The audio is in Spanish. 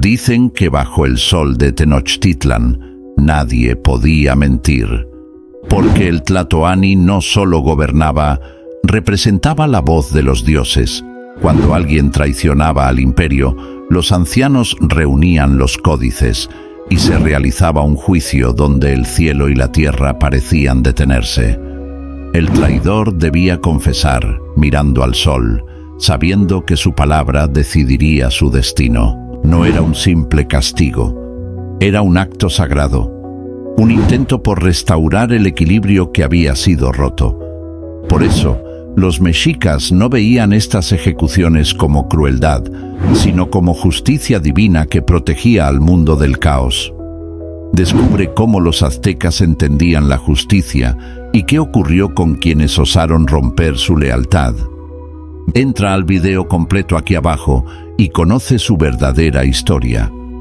Dicen que bajo el sol de Tenochtitlan nadie podía mentir, porque el Tlatoani no solo gobernaba, representaba la voz de los dioses. Cuando alguien traicionaba al imperio, los ancianos reunían los códices y se realizaba un juicio donde el cielo y la tierra parecían detenerse. El traidor debía confesar, mirando al sol, sabiendo que su palabra decidiría su destino. No era un simple castigo, era un acto sagrado, un intento por restaurar el equilibrio que había sido roto. Por eso, los mexicas no veían estas ejecuciones como crueldad, sino como justicia divina que protegía al mundo del caos. Descubre cómo los aztecas entendían la justicia y qué ocurrió con quienes osaron romper su lealtad. Entra al video completo aquí abajo y conoce su verdadera historia.